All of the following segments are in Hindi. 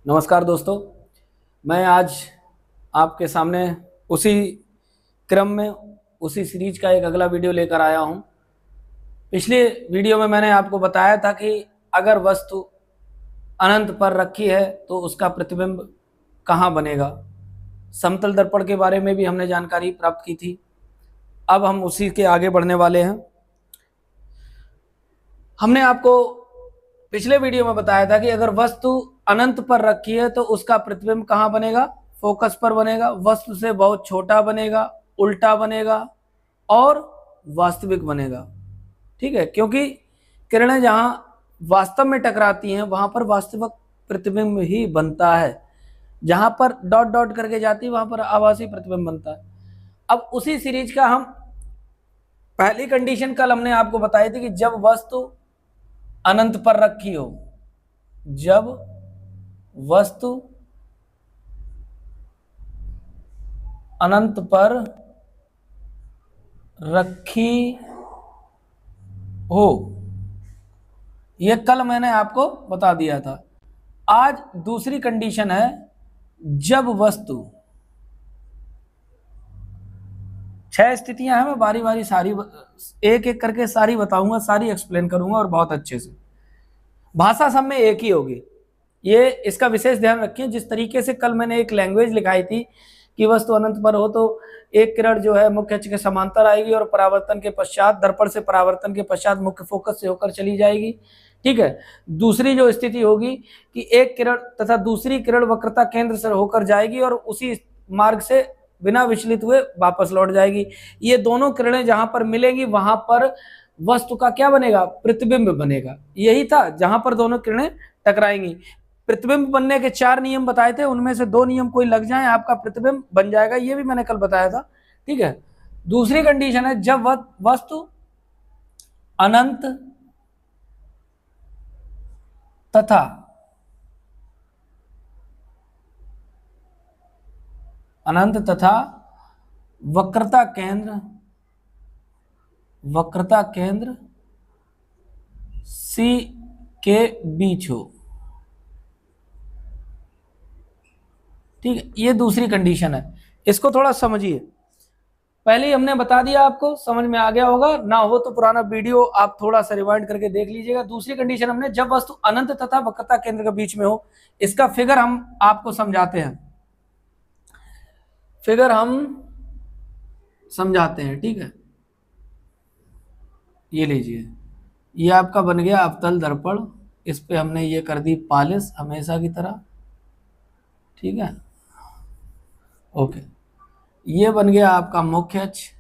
नमस्कार दोस्तों, मैं आज आपके सामने उसी क्रम में उसी सीरीज का एक अगला वीडियो लेकर आया हूं। पिछले वीडियो में मैंने आपको बताया था कि अगर वस्तु अनंत पर रखी है तो उसका प्रतिबिंब कहाँ बनेगा। समतल दर्पण के बारे में भी हमने जानकारी प्राप्त की थी। अब हम उसी के आगे बढ़ने वाले हैं। हमने आपको पिछले वीडियो में बताया था कि अगर वस्तु अनंत पर रखी है तो उसका प्रतिबिंब कहाँ बनेगा, फोकस पर बनेगा, वस्तु से बहुत छोटा बनेगा, उल्टा बनेगा और वास्तविक बनेगा। ठीक है, क्योंकि किरणें जहां वास्तव में टकराती हैं वहां पर वास्तविक प्रतिबिंब ही बनता है। जहां पर डॉट डॉट करके जाती है वहां पर आभासी प्रतिबिंब बनता है। अब उसी सीरीज का हम पहली कंडीशन कल हमने आपको बताई थी कि जब वस्तु अनंत पर रखी हो, जब वस्तु अनंत पर रखी हो, यह कल मैंने आपको बता दिया था। आज दूसरी कंडीशन है, जब वस्तु 6 स्थितियां हैं, मैं बारी बारी सारी एक एक करके सारी बताऊंगा, सारी एक्सप्लेन करूंगा और बहुत अच्छे से। भाषा सब में एक ही होगी, ये इसका विशेष ध्यान रखिए। जिस तरीके से कल मैंने एक लैंग्वेज लिखाई थी कि वस्तु अनंत पर हो तो एक किरण जो है मुख्य अक्ष के समांतर आएगी और परावर्तन के पश्चात, दर्पण से परावर्तन के पश्चात मुख्य फोकस से होकर चली जाएगी। ठीक है, दूसरी जो स्थिति होगी कि एक किरण तथा दूसरी किरण वक्रता केंद्र से होकर जाएगी और उसी मार्ग से बिना विचलित हुए वापस लौट जाएगी। ये दोनों किरणें जहां पर मिलेंगी वहां पर वस्तु का क्या बनेगा, प्रतिबिंब बनेगा। यही था, जहां पर दोनों किरणें टकराएंगी। प्रतिबिंब बनने के 4 नियम बताए थे, उनमें से 2 नियम कोई लग जाए आपका प्रतिबिंब बन जाएगा, ये भी मैंने कल बताया था। ठीक है, दूसरी कंडीशन है, जब वस्तु अनंत तथा वक्रता केंद्र C के बीच हो। ठीक है, ये दूसरी कंडीशन है, इसको थोड़ा समझिए। पहले ही हमने बता दिया, आपको समझ में आ गया होगा, ना हो तो पुराना वीडियो आप थोड़ा सा रिवाइंड करके देख लीजिएगा। दूसरी कंडीशन हमने, जब वस्तु अनंत तथा वक्रता केंद्र के बीच में हो। इसका फिगर हम आपको समझाते हैं, समझाते हैं। ठीक है, ये लीजिए, ये आपका बन गया अवतल दर्पण। इस पे हमने ये कर दी पॉलिश हमेशा की तरह। ठीक है, ओके, ये बन गया आपका मुख्य अक्ष।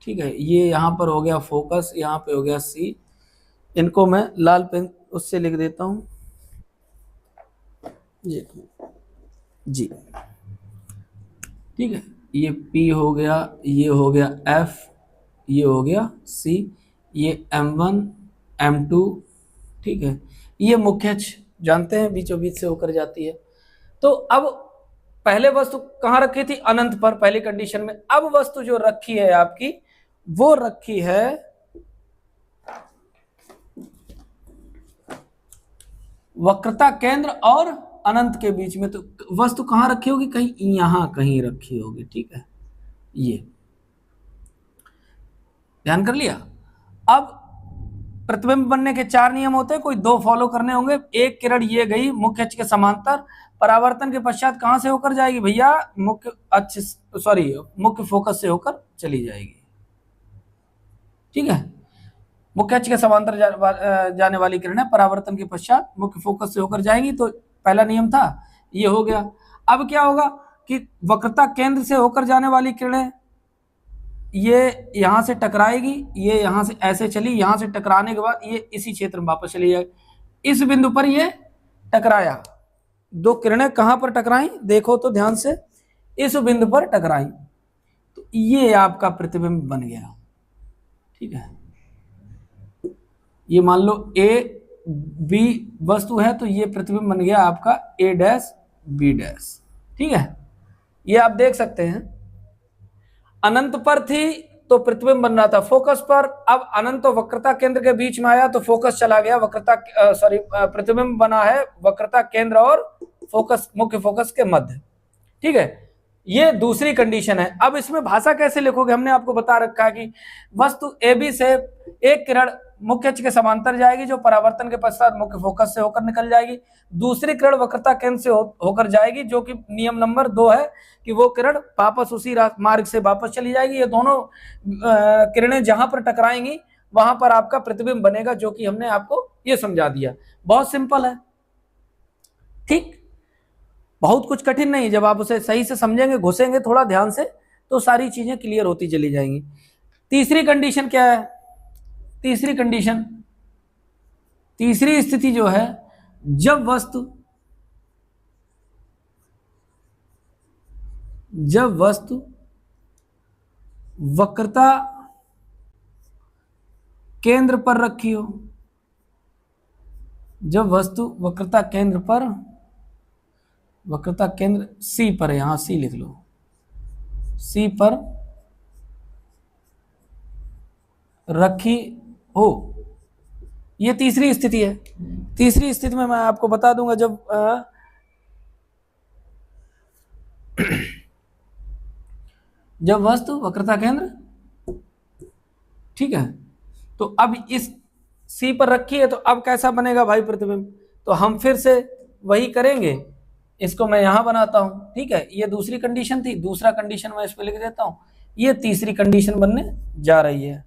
ठीक है, ये यहाँ पर हो गया फोकस, यहाँ पे हो गया सी। इनको मैं लाल पेन उससे लिख देता हूँ जी। ठीक है, ये P हो गया, ये हो गया F, ये हो गया C, ये M1 M2। ठीक है, ये मुख्य अक्ष जानते हैं बीचों बीच से होकर जाती है। तो अब पहले वस्तु कहां रखी थी, अनंत पर, पहली कंडीशन में। अब वस्तु जो रखी है आपकी, वो रखी है वक्रता केंद्र और अनंत के बीच में। तो वस्तु कहां रखी होगी, कहीं यहां कहीं रखी होगी। ठीक है, ये ध्यान कर लिया। अब प्रतिबिंब बनने के 4 नियम होते हैं, कोई 2 फॉलो करने होंगे। एक किरण ये गई मुख्य अक्ष के समांतर, परावर्तन के पश्चात कहां से होकर जाएगी भैया, मुख्य फोकस से होकर चली जाएगी। ठीक है, मुख्य अक्ष के समांतर जाने वाली किरणें परावर्तन के पश्चात मुख्य फोकस से होकर जाएंगी। तो पहला नियम था, ये हो गया। अब क्या होगा कि वक्रता केंद्र से होकर जाने वाली किरणें ये यहां से टकराएगी, ये यहां से ऐसे चली, यहां से टकराने के बाद ये इसी क्षेत्र में वापस चली जाएगी। इस बिंदु पर ये टकराया, 2 किरणें कहां पर टकराई देखो तो ध्यान से, इस बिंदु पर टकराई, तो ये आपका प्रतिबिंब बन गया। ठीक है, ये मान लो A B वस्तु है तो ये प्रतिबिंब बन गया आपका A डैश B डैश। ठीक है, ये आप देख सकते हैं, अनंत पर थी तो प्रतिबिंब बन रहा था फोकस पर। अब अनंत और वक्रता केंद्र के बीच में आया तो फोकस चला गया, प्रतिबिंब बना है वक्रता केंद्र और फोकस, मुख्य फोकस के मध्य। ठीक है, ये दूसरी कंडीशन है। अब इसमें भाषा कैसे लिखोगे, हमने आपको बता रखा है कि वस्तु ए बी से एक किरण मुख्य अक्ष के समांतर जाएगी जो परावर्तन के पश्चात मुख्य फोकस से होकर निकल जाएगी। दूसरी किरण वक्रता केंद्र से होकर जाएगी, जो कि नियम नंबर 2 है कि वो किरण वापस उसी मार्ग से वापस चली जाएगी। ये दोनों किरणें जहां पर टकराएंगी वहां पर आपका प्रतिबिंब बनेगा, जो कि हमने आपको ये समझा दिया। बहुत सिंपल है, ठीक, बहुत कुछ कठिन नहीं। जब आप उसे सही से समझेंगे, घुसेंगे थोड़ा ध्यान से, तो सारी चीजें क्लियर होती चली जाएंगी। तीसरी कंडीशन क्या है? तीसरी कंडीशन, तीसरी स्थिति जो है, जब वस्तु वक्रता केंद्र पर रखी हो, जब वस्तु वक्रता केंद्र सी पर है, यहां सी लिख लो, सी पर रखी हो, ये तीसरी स्थिति है। तीसरी स्थिति में मैं आपको बता दूंगा, जब वस्तु वक्रता केंद्र, ठीक है, तो अब इस सी पर रखी है, तो अब कैसा बनेगा भाई प्रतिबिंब? तो हम फिर से वही करेंगे, इसको मैं यहां बनाता हूं, ठीक है, ये दूसरी कंडीशन थी, दूसरा कंडीशन मैं इस पे लिख देता हूं, ये तीसरी कंडीशन बनने जा रही है,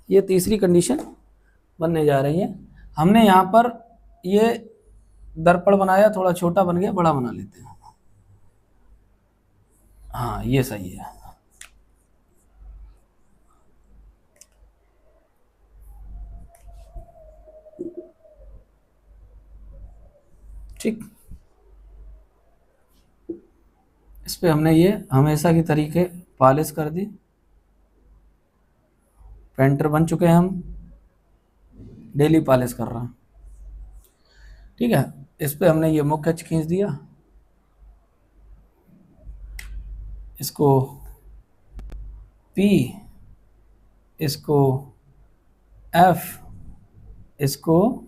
ये तीसरी कंडीशन बनने जा रही है। हमने यहां पर ये दर्पण बनाया, थोड़ा छोटा बन गया, बड़ा बना लेते हैं। हाँ, ये सही है। ठीक, इस पे हमने ये हमेशा की तरीके पॉलिश कर दी, पेंटर बन चुके हैं हम, डेली पॉलिश कर रहे हैं। ठीक है, इस पे हमने ये मुख्य अक्ष खींच दिया, इसको P, इसको F, इसको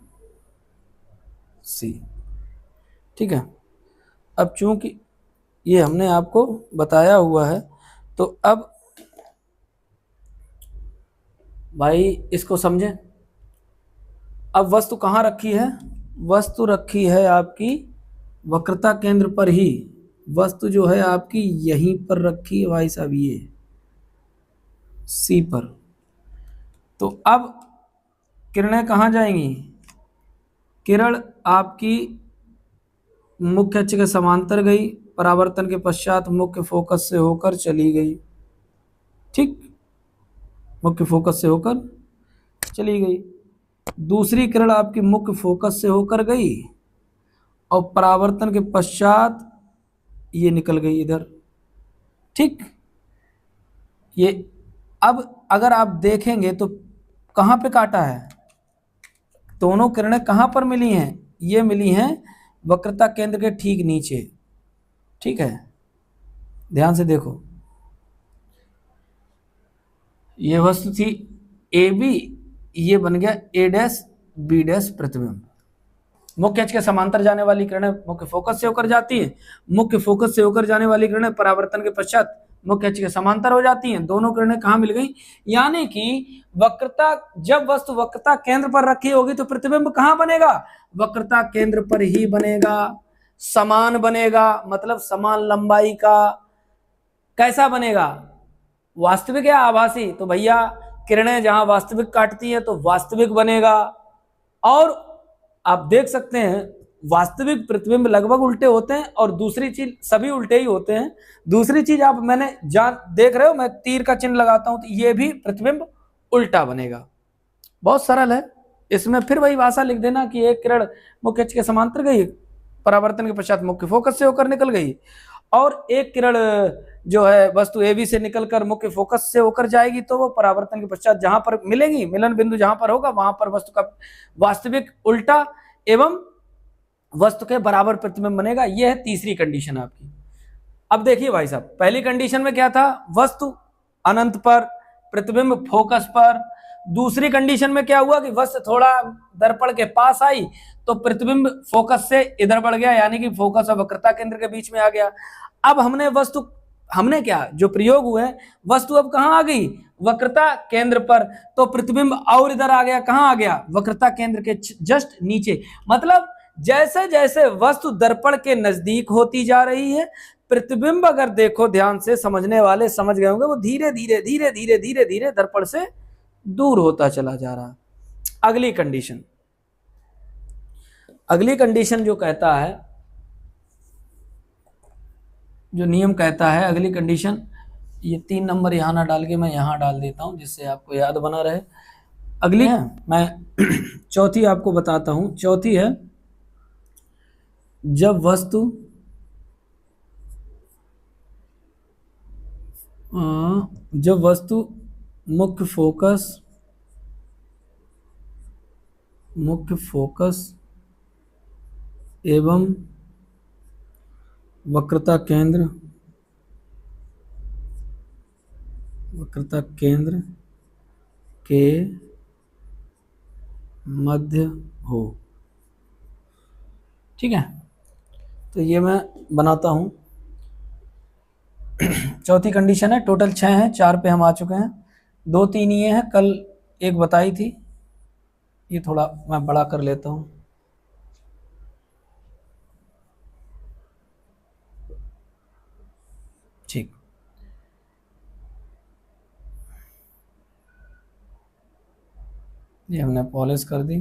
C। ठीक है, अब चूंकि ये हमने आपको बताया हुआ है, तो अब भाई इसको समझें। अब वस्तु कहाँ रखी है? वस्तु रखी है आपकी वक्रता केंद्र पर ही, वस्तु जो है आपकी यहीं पर रखी है भाई साहब, ये सी पर। तो अब किरणें कहाँ जाएंगी? किरण आपकी मुख्य अक्ष के समांतर गई, परावर्तन के पश्चात मुख्य फोकस से होकर चली गई। ठीक, मुख्य फोकस से होकर चली गई। दूसरी किरण आपकी मुख्य फोकस से होकर गई और परावर्तन के पश्चात ये निकल गई इधर। ठीक, ये अब अगर आप देखेंगे तो कहाँ पे काटा है? दोनों किरणें कहाँ पर मिली हैं? ये मिली हैं वक्रता केंद्र के ठीक नीचे। ठीक है, ध्यान से देखो, ये वस्तु थी ए बी, ये बन गया ए डैश बी डैश प्रतिबिंब। मुख्य अक्ष के समांतर जाने वाली किरणें मुख्य फोकस से होकर जाती हैं, मुख्य फोकस से होकर जाने वाली किरणें परावर्तन के पश्चात मुख्य अक्ष के समांतर हो जाती हैं। दोनों किरणें कहाँ मिल गई? यानी कि वक्रता, जब वस्तु वक्रता केंद्र पर रखी होगी तो प्रतिबिंब कहाँ बनेगा? वक्रता केंद्र पर ही बनेगा, समान बनेगा, मतलब समान लंबाई का। कैसा बनेगा? वास्तविक या आभासी? तो भैया किरणें जहां वास्तविक काटती हैं तो वास्तविक बनेगा। और आप देख सकते हैं वास्तविक प्रतिबिंब लगभग उल्टे होते हैं, और दूसरी चीज सभी उल्टे ही होते हैं। दूसरी चीज आप मैंने देख रहे हो, मैं तीर का चिन्ह लगाता हूं तो ये भी प्रतिबिंब उल्टा बनेगा। बहुत सरल है। इसमें फिर वही भाषा लिख देना कि एक किरण मुख्य अक्ष के समांतर गई, परावर्तन के पश्चात मुख्य फोकस से होकर निकल गई, और एक किरण जो है वस्तु ए बी से निकलकर मुख्य फोकस से होकर जाएगी, तो वो परावर्तन के पश्चात जहां पर मिलेंगी, मिलन बिंदु जहां पर होगा वहां पर वस्तु का वास्तविक उल्टा एवं वस्तु के बराबर प्रतिबिंब बनेगा। यह है तीसरी कंडीशन आपकी। अब देखिए भाई साहब, पहली कंडीशन में क्या था? वस्तु अनंत पर, प्रतिबिंब फोकस पर। दूसरी कंडीशन में क्या हुआ कि वस्तु थोड़ा दर्पण के पास आई तो प्रतिबिंब फोकस से इधर बढ़ गया, यानी कि फोकस और वक्रता केंद्र के बीच में आ गया। अब हमने क्या जो प्रयोग हुए, वस्तु अब कहां आ गई, वक्रता केंद्र पर, तो प्रतिबिंब और इधर आ गया, कहां आ गया, वक्रता केंद्र के जस्ट नीचे। मतलब जैसे जैसे वस्तु दर्पण के नजदीक होती जा रही है, प्रतिबिंब अगर देखो ध्यान से, समझने वाले समझ गए होंगे, वो धीरे धीरे धीरे धीरे धीरे धीरे दर्पण से दूर होता चला जा रहा। अगली कंडीशन जो कहता है, जो नियम कहता है, अगली कंडीशन, ये 3 नंबर यहां ना डाल के मैं यहां डाल देता हूं जिससे आपको याद बना रहे। अगली है, मैं चौथी आपको बताता हूं। चौथी है, जब वस्तु मुख्य फोकस एवं वक्रता केंद्र के मध्य हो। ठीक है, तो ये मैं बनाता हूं। चौथी कंडीशन है, टोटल 6 हैं, 4 पे हम आ चुके हैं, 2-3 ये हैं, कल एक बताई थी, ये थोड़ा मैं बड़ा कर लेता हूं। ठीक, ये हमने पॉलिश कर दी,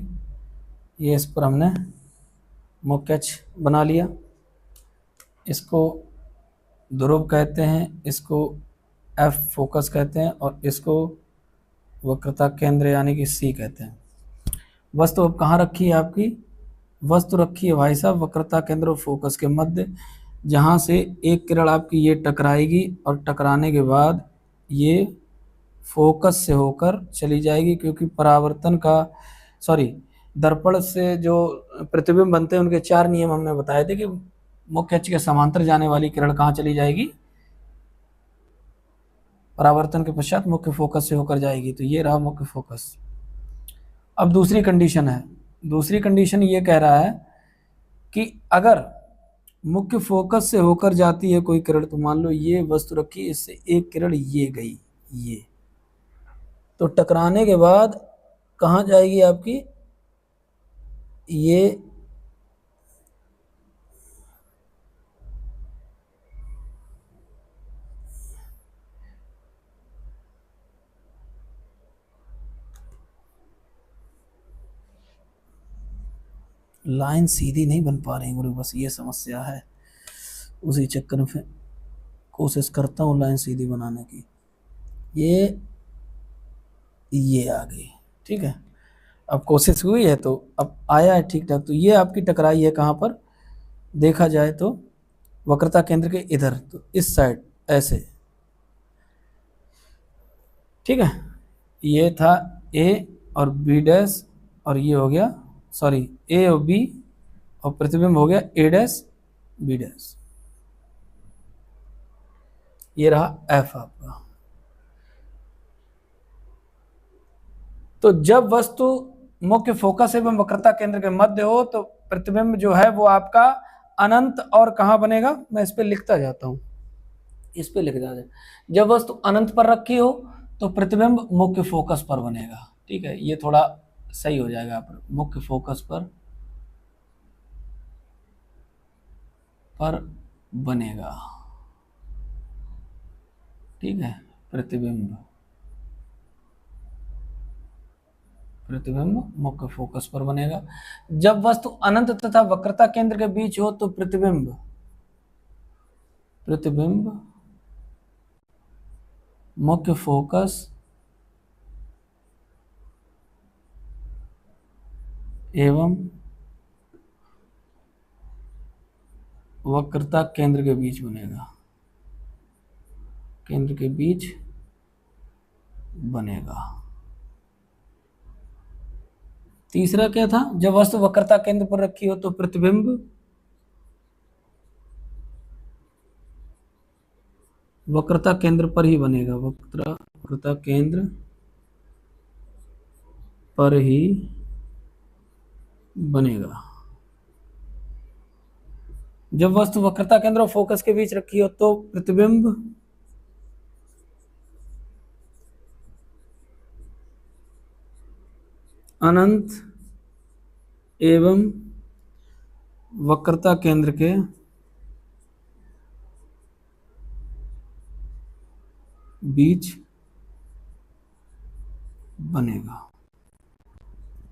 ये इस पर हमने मुख्य अक्ष बना लिया, इसको ध्रुव कहते हैं, इसको एफ फोकस कहते हैं, और इसको वक्रता केंद्र यानी कि सी कहते हैं। वस्तु अब कहाँ रखी है आपकी, वस्तु रखी है भाई साहब वक्रता केंद्र और फोकस के मध्य, जहाँ से एक किरण आपकी ये टकराएगी और टकराने के बाद ये फोकस से होकर चली जाएगी, क्योंकि दर्पण से जो प्रतिबिंब बनते हैं उनके 4 नियम हमने बताए थे कि मुख्य अक्ष के समांतर जाने वाली किरण कहाँ चली जाएगी, परावर्तन के पश्चात मुख्य फोकस से होकर जाएगी, तो ये रहा मुख्य फोकस। अब दूसरी कंडीशन है, दूसरी कंडीशन ये कह रहा है कि अगर मुख्य फोकस से होकर जाती है कोई किरण, तो मान लो ये वस्तु रखी, इससे एक किरण ये गई, ये तो टकराने के बाद कहाँ जाएगी आपकी, ये लाइन सीधी नहीं बन पा रही गुरु, बस ये समस्या है, उसी चक्कर में कोशिश करता हूँ लाइन सीधी बनाने की। ये आ गई, ठीक है, अब कोशिश हुई है तो अब आया है ठीक ठाक। तो ये आपकी टकराई है कहाँ पर, देखा जाए तो वक्रता केंद्र के इधर, तो इस साइड ऐसे, ठीक है, ये था ए और बी डैश, और ये हो गया ए और बी, और प्रतिबिंब हो गया ए डैश बी डैश, ये रहा एफ आपका। तो जब वस्तु मुख्य फोकस एवं वक्रता केंद्र के मध्य हो तो प्रतिबिंब जो है वो आपका अनंत और कहां बनेगा, मैं इस पे लिखता जाता हूं, इस पे लिख जाता, जब वस्तु अनंत पर रखी हो तो प्रतिबिंब मुख्य फोकस पर बनेगा। ठीक है, ये थोड़ा सही हो जाएगा पर मुख्य फोकस पर बनेगा। ठीक है, प्रतिबिंब मुख्य फोकस पर बनेगा। जब वस्तु अनंत तथा वक्रता केंद्र के बीच हो तो प्रतिबिंब मुख्य फोकस एवं वक्रता केंद्र के बीच बनेगा, केंद्र के बीच बनेगा। तीसरा क्या था, जब वस्तु वक्रता केंद्र पर रखी हो तो प्रतिबिंब वक्रता केंद्र पर ही बनेगा, वक्रता वक्रता केंद्र पर ही बनेगा। जब वस्तु वक्रता केंद्र और फोकस के बीच रखी हो तो प्रतिबिंब अनंत एवं वक्रता केंद्र के बीच बनेगा।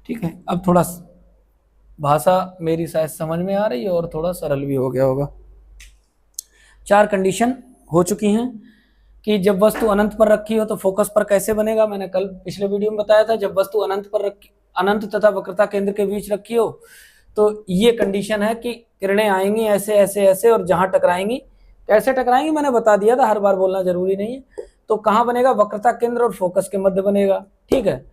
ठीक है, अब थोड़ा भाषा मेरी शायद समझ में आ रही है और थोड़ा सरल भी हो गया होगा। 4 कंडीशन हो चुकी हैं कि जब वस्तु अनंत पर रखी हो तो फोकस पर कैसे बनेगा। मैंने कल पिछले वीडियो में बताया था, जब वस्तु अनंत तथा वक्रता केंद्र के बीच रखी हो तो ये कंडीशन है कि किरणें आएंगी ऐसे ऐसे ऐसे, और जहां टकराएंगी, कैसे टकराएंगी मैंने बता दिया था, हर बार बोलना जरूरी नहीं है। तो कहां बनेगा, वक्रता केंद्र और फोकस के मध्य बनेगा। ठीक है,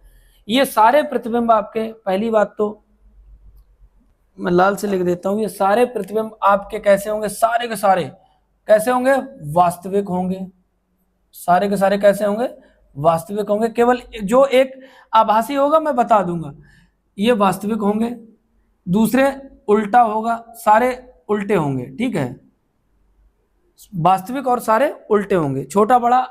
ये सारे प्रतिबिंब आपके, पहली बात तो मैं लाल से लिख देता हूं, ये सारे प्रतिबिंब आपके कैसे होंगे, सारे के सारे कैसे होंगे, वास्तविक होंगे। सारे के सारे कैसे होंगे, वास्तविक होंगे। केवल जो एक आभासी होगा मैं बता दूंगा, ये वास्तविक होंगे, दूसरे उल्टा होगा, सारे उल्टे होंगे। ठीक है, वास्तविक और सारे उल्टे होंगे, छोटा बड़ा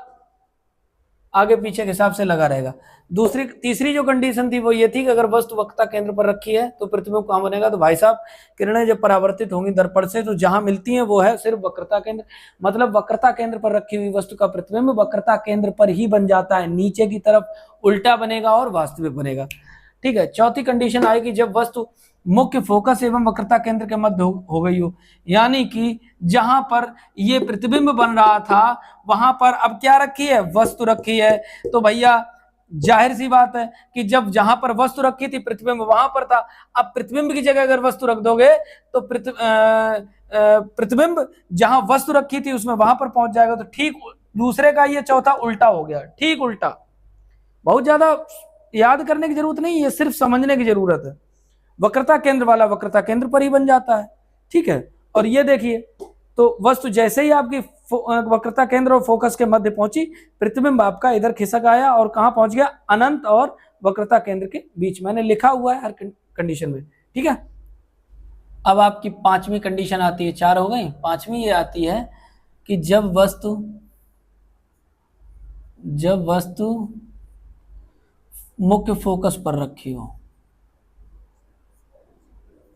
आगे पीछे के हिसाब से लगा रहेगा। तीसरी जो कंडीशन थी वो ये थी कि अगर वस्तु वक्रता केंद्र पर रखी है तो प्रतिबिंब कहां बनेगा, तो भाई साहब किरणें जब परावर्तित होंगी दर्पण से तो जहां मिलती हैं वो है सिर्फ वक्रता केंद्र। मतलब वक्रता केंद्र पर रखी हुई वस्तु का प्रतिबिंब वक्रता केंद्र पर ही बन जाता है, नीचे की तरफ उल्टा बनेगा और वास्तविक बनेगा। ठीक है, चौथी कंडीशन आएगी जब वस्तु मुख्य फोकस एवं वक्रता केंद्र के मध्य हो गई हो, यानी कि जहां पर ये प्रतिबिंब बन रहा था वहां पर अब क्या रखी है, वस्तु रखी है। तो भैया जाहिर सी बात है कि जब जहां पर वस्तु रखी थी प्रतिबिंब वहां पर था, अब प्रतिबिंब की जगह अगर वस्तु रख दोगे तो प्रतिबिंब जहां वस्तु रखी थी उसमें वहां पर पहुंच जाएगा। तो ठीक दूसरे का ये चौथा उल्टा हो गया, ठीक उल्टा। बहुत ज्यादा याद करने की जरूरत नहीं है, सिर्फ समझने की जरूरत है। वक्रता केंद्र वाला वक्रता केंद्र पर ही बन जाता है। ठीक है, और ये देखिए, तो वस्तु जैसे ही आपकी वक्रता केंद्र और फोकस के मध्य पहुंची, प्रतिबिंब आपका इधर खिसक आया और कहां पहुंच गया, अनंत और वक्रता केंद्र के बीच। मैंने लिखा हुआ है हर कंडीशन में। ठीक है, अब आपकी 5वीं कंडीशन आती है, 4 हो गई, 5वीं ये आती है कि जब वस्तु मुख्य फोकस पर रखी हो,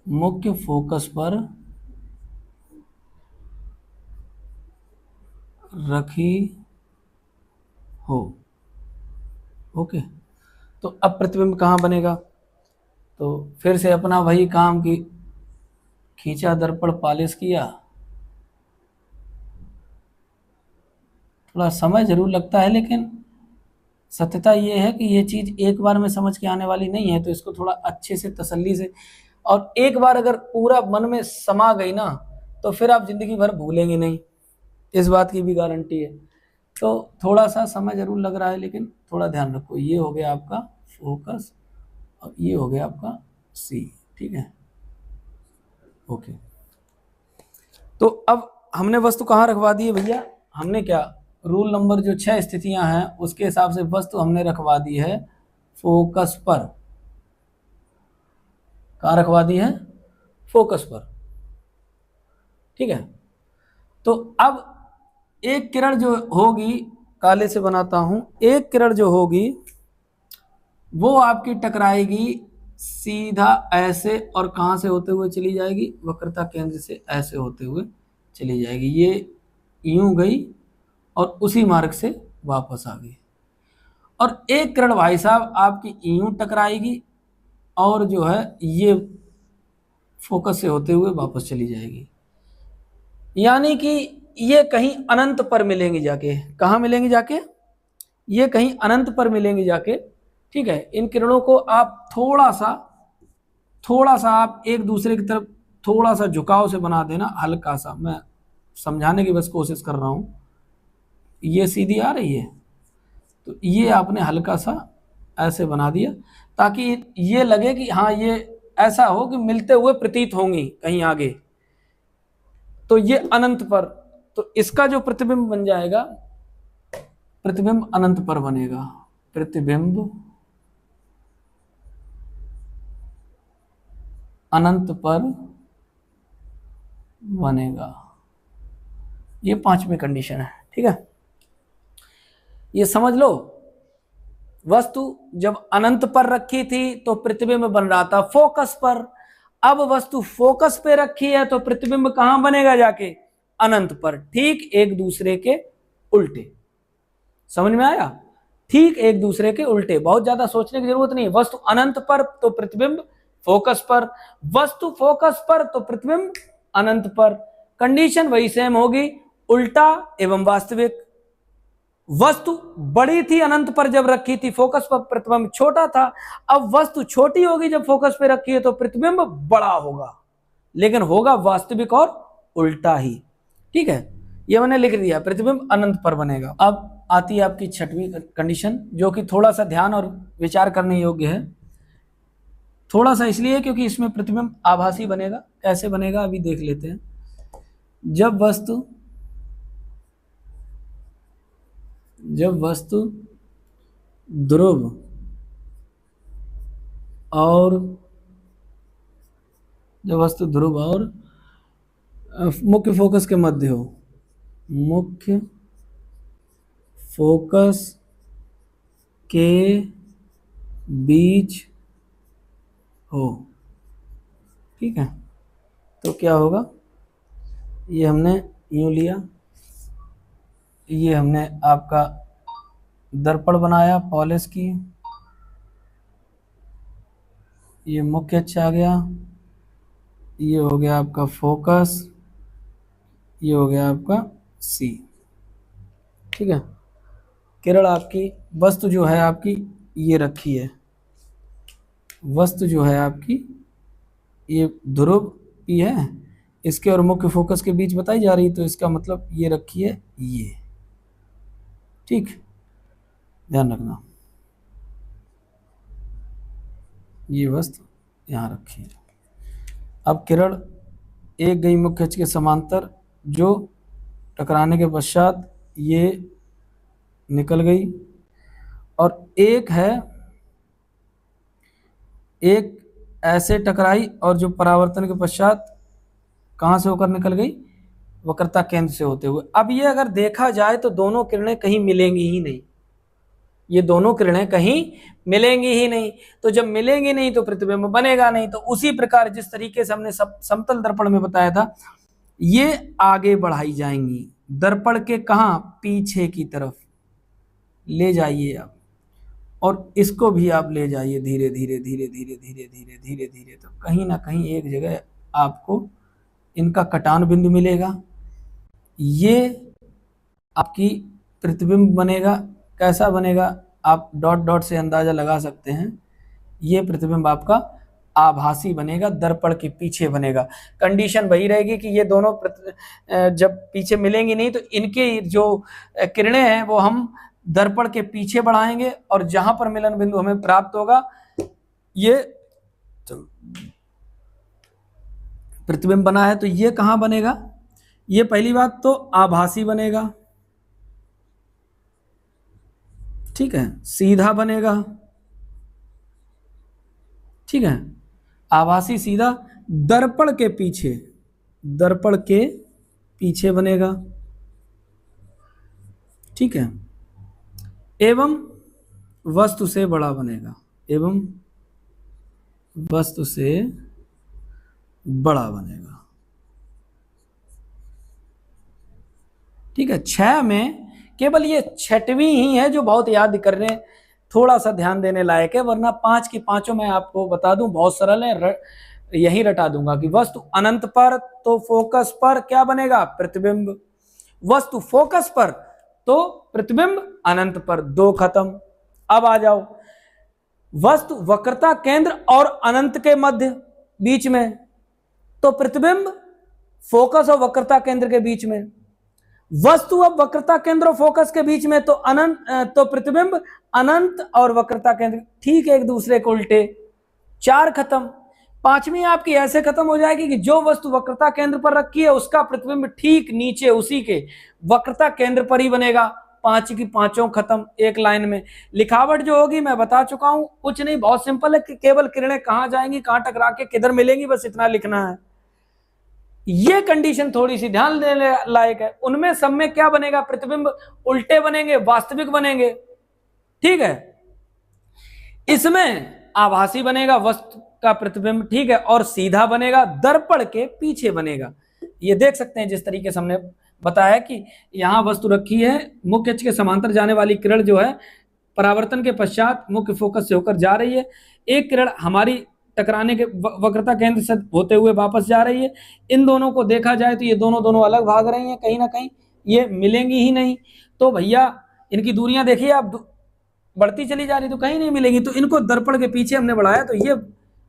मुख्य फोकस पर रखी हो। ओके, तो अब प्रतिबिंब कहां बनेगा, तो फिर से अपना वही काम की खींचा दर्पण पॉलिश किया। थोड़ा समय जरूर लगता है, लेकिन सत्यता ये है कि ये चीज एक बार में समझ के आने वाली नहीं है, तो इसको थोड़ा अच्छे से तसल्ली से, और एक बार अगर पूरा मन में समा गई ना तो फिर आप जिंदगी भर भूलेंगे नहीं, इस बात की भी गारंटी है। तो थोड़ा सा समय जरूर लग रहा है, लेकिन थोड़ा ध्यान रखो। ये हो गया आपका फोकस और ये हो गया आपका सी। ठीक है, ओके। तो अब हमने वस्तु कहाँ रखवा दी है भैया, हमने क्या, रूल नंबर जो 6 स्थितियां हैं उसके हिसाब से वस्तु हमने रखवा दी है फोकस पर। कहाँ रखवा दी है, फोकस पर। ठीक है, तो अब एक किरण जो होगी, काले से बनाता हूं, एक किरण जो होगी वो आपकी टकराएगी सीधा ऐसे, और कहां से होते हुए चली जाएगी, वक्रता केंद्र से ऐसे होते हुए चली जाएगी। ये यूं गई और उसी मार्ग से वापस आ गई। और एक किरण भाई साहब आपकी यूं टकराएगी और जो है ये फोकस से होते हुए वापस चली जाएगी। यानी कि ये कहीं अनंत पर मिलेंगी जाके। कहाँ मिलेंगी जाके, ये कहीं अनंत पर मिलेंगी जाके। ठीक है, इन किरणों को आप थोड़ा सा आप एक दूसरे की तरफ थोड़ा सा झुकाव से बना देना, हल्का सा। मैं समझाने की बस कोशिश कर रहा हूं। ये सीधी आ रही है तो ये आपने हल्का सा ऐसे बना दिया ताकि ये लगे कि हाँ ये ऐसा हो कि मिलते हुए प्रतीत होंगी कहीं आगे। तो ये अनंत पर, तो इसका जो प्रतिबिंब बन जाएगा प्रतिबिंब अनंत पर बनेगा, प्रतिबिंब अनंत पर बनेगा। ये 5वीं कंडीशन है, ठीक है। ये समझ लो, वस्तु जब अनंत पर रखी थी तो प्रतिबिंब बन रहा था फोकस पर, अब वस्तु फोकस पे रखी है तो प्रतिबिंब कहां बनेगा जाके, अनंत पर। ठीक एक दूसरे के उल्टे, समझ में आया? ठीक एक दूसरे के उल्टे, बहुत ज्यादा सोचने की जरूरत नहीं। वस्तु अनंत पर तो प्रतिबिंब फोकस पर, वस्तु फोकस पर तो प्रतिबिंब अनंत पर। कंडीशन वही सेम होगी, उल्टा एवं वास्तविक। वस्तु बड़ी थी अनंत पर जब रखी थी, फोकस पर प्रतिबिंब छोटा था। अब वस्तु छोटी होगी जब फोकस पे रखी है तो प्रतिबिंब बड़ा होगा, लेकिन होगा वास्तविक और उल्टा ही, ठीक है। ये मैंने लिख दिया, प्रतिबिंब अनंत पर बनेगा। अब आती है आपकी 6वीं कंडीशन, जो कि थोड़ा सा ध्यान और विचार करने योग्य है। थोड़ा सा इसलिए क्योंकि इसमें प्रतिबिंब आभासी बनेगा। कैसे बनेगा अभी देख लेते हैं। जब वस्तु ध्रुव और मुख्य फोकस के मध्य हो, मुख्य फोकस के बीच हो, ठीक है, तो क्या होगा? ये हमने यूं लिया, ये हमने आपका दर्पण बनाया पॉलिश की, ये मुख्य अक्ष आ गया, ये हो गया आपका फोकस, ये हो गया आपका सी, ठीक है। किरण आपकी, वस्तु जो है आपकी ये रखी है, वस्तु जो है आपकी ये ध्रुव पी है, इसके और मुख्य फोकस के बीच बताई जा रही, तो इसका मतलब ये रखी है ये, ठीक, ध्यान रखना। ये वस्तु यहाँ रखी है। अब किरण एक गई मुख्य अक्ष के समांतर, जो टकराने के पश्चात ये निकल गई, और एक है, एक ऐसे टकराई और जो परावर्तन के पश्चात कहां से होकर निकल गई, वक्रता केंद्र से होते हुए। अब ये अगर देखा जाए तो दोनों किरणें कहीं मिलेंगी ही नहीं, ये दोनों किरणें कहीं मिलेंगी ही नहीं, तो जब मिलेंगी नहीं तो प्रतिबिंब बनेगा नहीं। तो उसी प्रकार जिस तरीके से हमने समतल दर्पण में बताया था, ये आगे बढ़ाई जाएंगी दर्पण के कहां, पीछे की तरफ ले जाइए आप, और इसको भी आप ले जाइए धीरे धीरे धीरे धीरे धीरे धीरे धीरे धीरे, तो कहीं ना कहीं एक जगह आपको इनका कटान बिंदु मिलेगा। ये आपकी प्रतिबिंब बनेगा। कैसा बनेगा आप डॉट डॉट से अंदाजा लगा सकते हैं। ये प्रतिबिंब आपका आभासी बनेगा, दर्पण के पीछे बनेगा। कंडीशन वही रहेगी कि ये दोनों जब पीछे मिलेंगी नहीं तो इनके जो किरणें हैं वो हम दर्पण के पीछे बढ़ाएंगे, और जहां पर मिलन बिंदु हमें प्राप्त होगा ये प्रतिबिंब बना है, तो ये कहां बनेगा? ये पहली बात तो आभासी बनेगा, ठीक है, सीधा बनेगा, ठीक है, आभासी सीधा दर्पण के पीछे, दर्पण के पीछे बनेगा, ठीक है, एवं वस्तु से बड़ा बनेगा, एवं वस्तु से बड़ा बनेगा, ठीक है। 6 में केवल ये 6वीं ही है जो बहुत याद करने, थोड़ा सा ध्यान देने लायक है, वरना 5 की पांचों मैं आपको बता दूं बहुत सरल है, यही रटा दूंगा कि वस्तु अनंत पर तो फोकस पर क्या बनेगा? प्रतिबिंब। वस्तु फोकस पर तो प्रतिबिंब अनंत पर, 2 खत्म। अब आ जाओ, वस्तु वक्रता केंद्र और अनंत के मध्य बीच में, तो प्रतिबिंब फोकस और वक्रता केंद्र के बीच में। वस्तु अब वक्रता केंद्र और फोकस के बीच में, तो अनंत, तो प्रतिबिंब अनंत और वक्रता केंद्र ठीक एक दूसरे को उल्टे। 4 खत्म। 5वीं आपकी ऐसे खत्म हो जाएगी कि जो वस्तु वक्रता केंद्र पर रखी है उसका प्रतिबिंब ठीक नीचे उसी के वक्रता केंद्र पर ही बनेगा। 5 की 5 खत्म एक लाइन में। लिखावट जो होगी मैं बता चुका हूं, कुछ नहीं, बहुत सिंपल है कि केवल किरणें कहां जाएंगी, कहां टकरा के किधर मिलेंगी, बस इतना लिखना है। ये कंडीशन थोड़ी सी ध्यान देने लायक है। उनमें सब में क्या बनेगा, प्रतिबिंब उल्टे बनेंगे, वास्तविक बनेंगे, ठीक है। इसमें आभासी बनेगा, वस्तु का प्रतिबिंब, ठीक है, और सीधा बनेगा, दर्पण के पीछे बनेगा। ये देख सकते हैं जिस तरीके से हमने बताया कि यहां वस्तु रखी है, मुख्य अक्ष के समांतर जाने वाली किरण जो है परावर्तन के पश्चात मुख्य फोकस से होकर जा रही है। एक किरण हमारी टकराने के वक्रता केंद्र से होते हुए वापस जा रही है। इन दोनों को देखा जाए तो ये दोनों अलग भाग रही हैं, कहीं ना कहीं ये मिलेंगी ही नहीं। तो भैया इनकी दूरियां देखिए आप, बढ़ती चली जा रही तो कहीं नहीं मिलेगी। तो इनको दर्पण के पीछे हमने बढ़ाया तो ये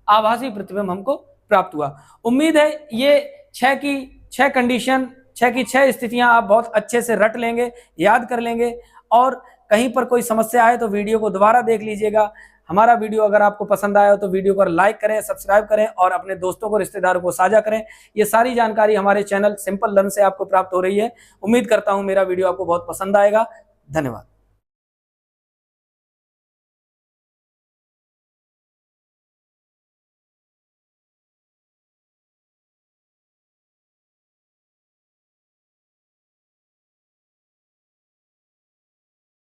आभासी प्रतिबिंब हमको प्राप्त हुआ। उम्मीद है ये 6 कंडीशन, 6 स्थितियां आप बहुत अच्छे से रट लेंगे, याद कर लेंगे। और कहीं पर कोई समस्या आए तो वीडियो को दोबारा देख लीजिएगा। हमारा वीडियो अगर आपको पसंद आया हो तो वीडियो को लाइक करें, सब्सक्राइब करें और अपने दोस्तों को, रिश्तेदारों को साझा करें। ये सारी जानकारी हमारे चैनल सिंपल लर्न से आपको प्राप्त हो रही है। उम्मीद करता हूं मेरा वीडियो आपको बहुत पसंद आएगा। धन्यवाद।